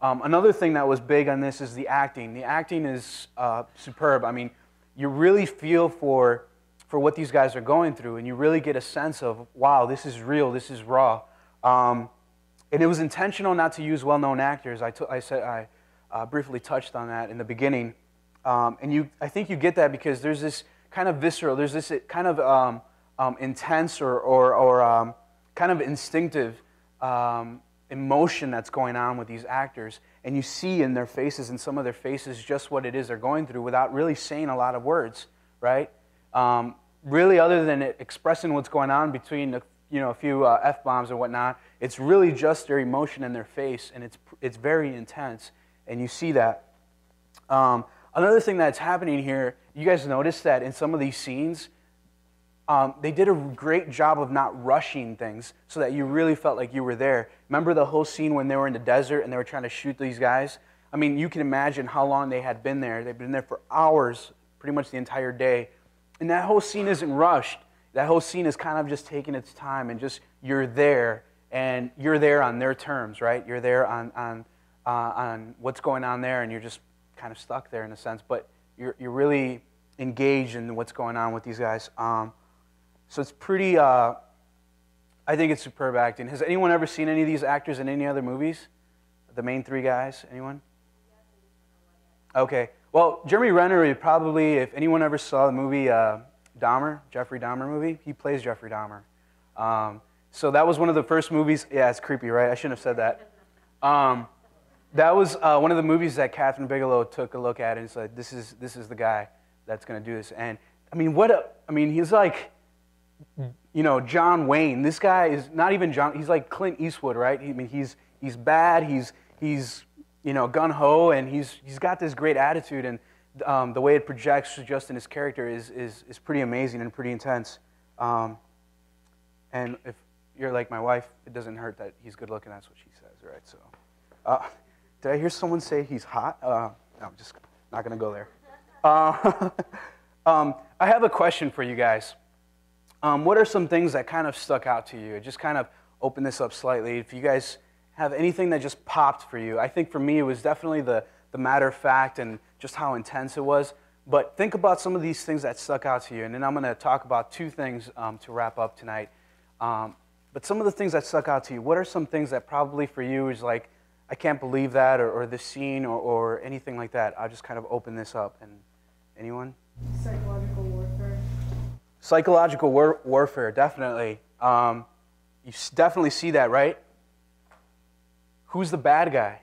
Another thing that was big on this is the acting. The acting is superb. I mean, you really feel for what these guys are going through, and you really get a sense of, wow, this is real, this is raw. And it was intentional not to use well-known actors. I briefly touched on that in the beginning. And I think you get that because there's this kind of visceral, there's this kind of intense or kind of instinctive emotion that's going on with these actors. And you see in their faces, in some of their faces, just what it is they're going through without really saying a lot of words, right? Really, other than expressing what's going on between a few F-bombs and whatnot, it's really just their emotion in their face, and it's very intense, and you see that. Another thing that's happening here, you guys notice that in some of these scenes, they did a great job of not rushing things so that you really felt like you were there. Remember the whole scene when they were in the desert and they were trying to shoot these guys? I mean, you can imagine how long they had been there. They've been there for hours, pretty much the entire day. And that whole scene isn't rushed. That whole scene is kind of just taking its time and just you're there, and you're there on their terms, right? You're there on what's going on there, and you're just kind of stuck there in a sense. But you're really engaged in what's going on with these guys. So it's pretty, I think it's superb acting. Has anyone ever seen any of these actors in any other movies? The main three guys, anyone? Okay. Well, Jeremy Renner, probably, if anyone ever saw the movie Dahmer, Jeffrey Dahmer movie, he plays Jeffrey Dahmer. So that was one of the first movies. Yeah, it's creepy, right? I shouldn't have said that. That was one of the movies that Catherine Bigelow took a look at and said, "This is the guy that's going to do this." And I mean, he's like, John Wayne. This guy is not even John. He's like Clint Eastwood, right? I mean, he's bad. He's gung ho, and he's got this great attitude, and the way it projects just in his character is pretty amazing and pretty intense. And if you're like my wife, it doesn't hurt that he's good looking. That's what she says, right? So, did I hear someone say he's hot? No, I'm just not going to go there. I have a question for you guys. What are some things that kind of stuck out to you? Just kind of open this up slightly. If you guys have anything that just popped for you. I think for me it was definitely the matter of fact and just how intense it was. But think about some of these things that stuck out to you. And then I'm going to talk about two things to wrap up tonight. But some of the things that stuck out to you, what are some things that probably for you is like, I can't believe that, or this scene, or anything like that? I'll just kind of open this up. And anyone? Psychological warfare. Psychological warfare, definitely. You definitely see that, right? Who's the bad guy?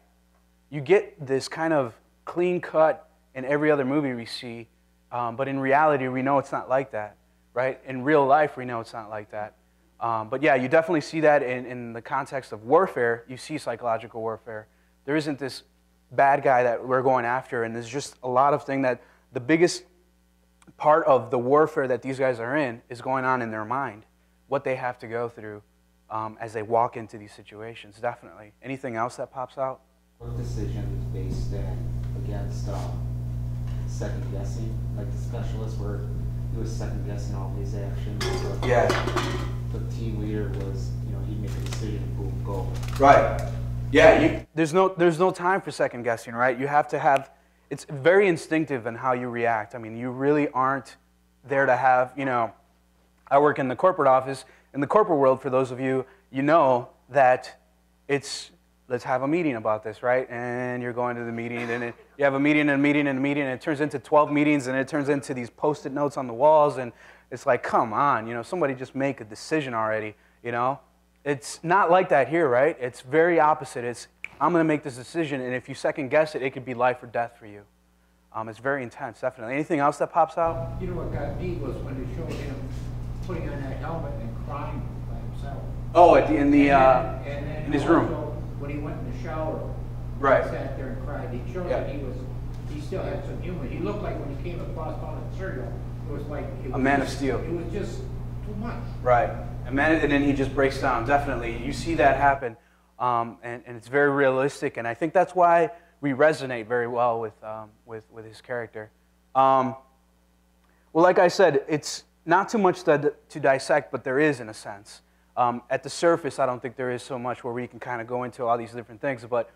You get this kind of clean cut in every other movie we see, but in reality, we know it's not like that, right? In real life, we know it's not like that. But yeah, you definitely see that in the context of warfare. You see psychological warfare. There isn't this bad guy that we're going after, and there's just a lot of things that the biggest part of the warfare that these guys are in is going on in their mind, what they have to go through as they walk into these situations, definitely. Anything else that pops out? What decisions based against second guessing, like the specialist where he was second guessing all these actions? Yeah. The team leader was, he'd make a decision, boom, go. Right. Yeah. There's no time for second guessing, right? You have to have. It's very instinctive in how you react. I mean, you really aren't there to have. I work in the corporate office. In the corporate world, for those of you, you know that it's, let's have a meeting about this, right? And you're going to the meeting, and you have a meeting and a meeting and a meeting, and it turns into 12 meetings, and it turns into these Post-it notes on the walls, and it's like, come on, somebody just make a decision already, It's not like that here, right? It's very opposite. It's, I'm going to make this decision, and if you second guess it, it could be life or death for you. It's very intense, definitely. Anything else that pops out? You know what got me was when they showed him putting on that helmet and crying by himself. Oh, in his room. When he went in the shower, right. He sat there and cried. He showed that he still had some humor. He looked like when he came across on the serial, it was like a man of steel. It was just too much. Right, and then he just breaks down. Definitely, you see that happen, and it's very realistic. And I think that's why we resonate very well with his character. Well, like I said, it's not too much to dissect, but there is in a sense. At the surface, I don't think there is so much where we can kind of go into all these different things. But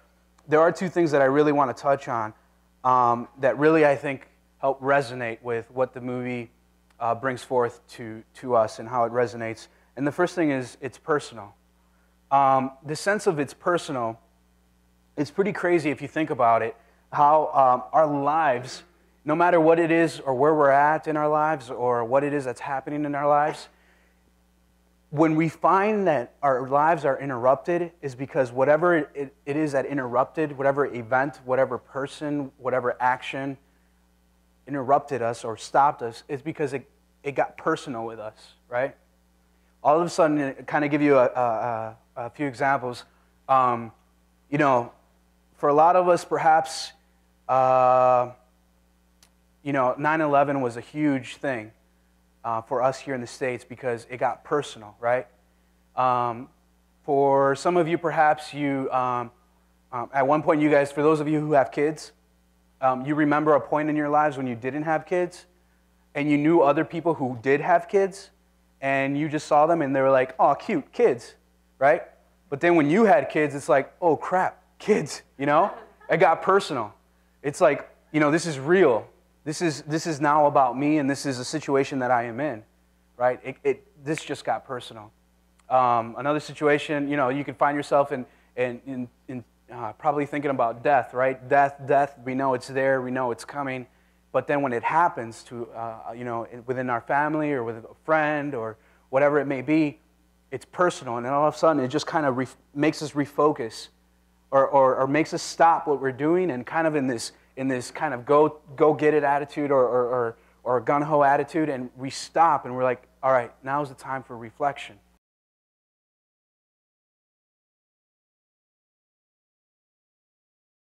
there are two things that I really want to touch on that really, I think, help resonate with what the movie brings forth to us and how it resonates. And the first thing is it's personal. The sense of it's personal, it's pretty crazy if you think about it, how our lives, no matter what it is or where we're at in our lives or what it is that's happening in our lives, when we find that our lives are interrupted is because whatever it is that interrupted, whatever event, whatever person, whatever action interrupted us or stopped us, is because it got personal with us, right? All of a sudden, kind of give you a few examples. You know, for a lot of us, perhaps, you know, 9/11 was a huge thing for us here in the States because it got personal, right? For some of you, perhaps you, at one point, you guys, for those of you who have kids, you remember a point in your lives when you didn't have kids, and you knew other people who did have kids, and you just saw them and they were like, oh, cute, kids, right? But then when you had kids, it's like, oh, crap, kids, you know? It got personal. It's like, you know, this is real. This is now about me, and this is a situation that I am in, right? This just got personal. Another situation, you know, you can find yourself in probably thinking about death, right? Death, we know it's there, we know it's coming, but then when it happens to, you know, within our family or with a friend or whatever it may be, it's personal, and then all of a sudden it just kind of makes us refocus or makes us stop what we're doing and kind of in this kind of go get it attitude or gung-ho attitude, and we stop and we're like, all right, now's the time for reflection.